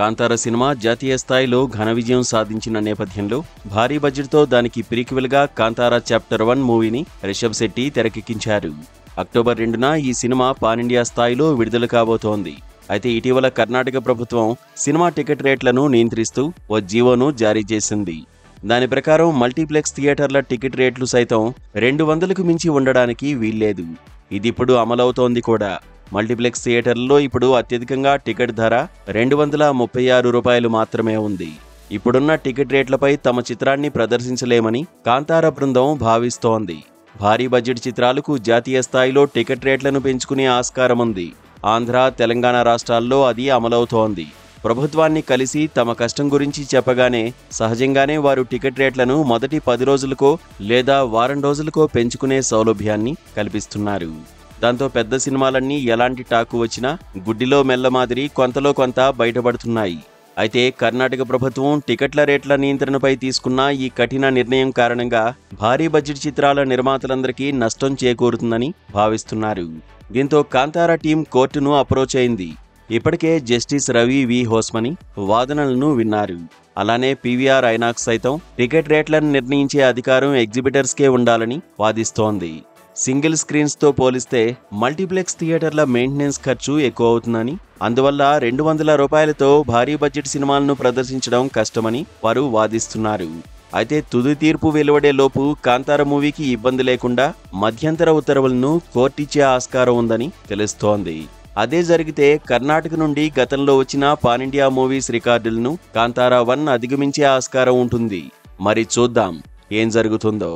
Kantara cinema జాతీయ స్థాయిలో ఘన విజయం సాధించిన నేపథ్యంలో భారీ బడ్జెట్తో దానికి ప్రీక్వెల్గా కాంతార చాప్టర్ 1 మూవీని రిషబ్ శెట్టి తెరకెక్కించారు. అక్టోబర్ 2న ఈ సినిమా పాన్ ఇండియా స్థాయిలో విడుదల కాబోతోంది. అయితే ఇటీవల కర్ణాటక ప్రభుత్వం సినిమా టికెట్ రేట్లను నియంత్రిస్తూ ఓ జీవోను జారీ చేసింది. దాని ప్రకారం మల్టీప్లెక్స్ థియేటర్ల టికెట్ రేట్లు సైతం 200కు మించి ఉండడానికి వీల్లేదు. ఇదిప్పుడు అమలవుతోంది కూడా. మల్టీప్లెక్స్ థియేటర్లలో ఇప్పుడు అత్యధికంగా టికెట్ ధర 236 రూపాయలు మాత్రమే ఉంది. ఇప్పుడున్న టికెట్ రేట్లపై తమ చిత్రాన్ని ప్రదర్శించలేమని కాంతార బృందం భావిస్తోంది. భారీ బడ్జెట్ చిత్రాలకు జాతీయ స్థాయిలో టికెట్ రేట్లను పెంచుకునే ఆస్కారం ఉంది. ఆంధ్ర, తెలంగాణ రాష్ట్రాల్లో అది అమలవుతోంది. ప్రభుత్వాన్ని కలిసి తమ కష్టం గురించి చెప్పగానే సహజంగానే వారు టికెట్ రేట్లను మొదటి 10 రోజులకో లేదా వారం రోజులకో పెంచుకునే సౌలభ్యాన్ని కల్పిస్తున్నారు. దాంతో పెద్ద సినిమాలన్నీ ఎలాంటి టాకు వచ్చినా గుడ్డిలో మెల్ల మాదిరి కొంతలో కొంత బయటపడుతున్నాయి. అయితే కర్ణాటక ప్రభుత్వం టికెట్ల రేట్ల నియంత్రణపై తీసుకున్న ఈ కఠిన నిర్ణయం కారణంగా భారీ బడ్జెట్ చిత్రాల నిర్మాతలందరికీ నష్టం చేకూరుతుందని భావిస్తున్నారు. దీంతో కాంతార టీం కోర్టును అప్రోచ్ అయింది. ఇప్పటికే జస్టిస్ రవి వి హోస్మని వాదనలను విన్నారు. అలానే పీవీఆర్ ఐనాక్స్ సైతం టికెట్ రేట్లను నిర్ణయించే అధికారం ఎగ్జిబిటర్స్కే ఉండాలని వాదిస్తోంది. సింగిల్ స్క్రీన్స్తో పోలిస్తే మల్టీప్లెక్స్ థియేటర్ల మెయింటెనెన్స్ ఖర్చు ఎక్కువ అవుతుందని, అందువల్ల 200 రూపాయలతో భారీ బడ్జెట్ సినిమాలను ప్రదర్శించడం కష్టమని వారు వాదిస్తున్నారు. అయితే తుది తీర్పు వెలువడే లోపు కాంతార మూవీకి ఇబ్బంది లేకుండా మధ్యంతర ఉత్తర్వులను కోర్టిచ్చే ఆస్కారం ఉందని తెలుస్తోంది. అదే జరిగితే కర్ణాటక నుండి గతంలో వచ్చిన పాన్ ఇండియా మూవీస్ రికార్డులను కాంతార 1 అధిగమించే ఆస్కారం ఉంటుంది. మరి చూద్దాం ఏం జరుగుతుందో.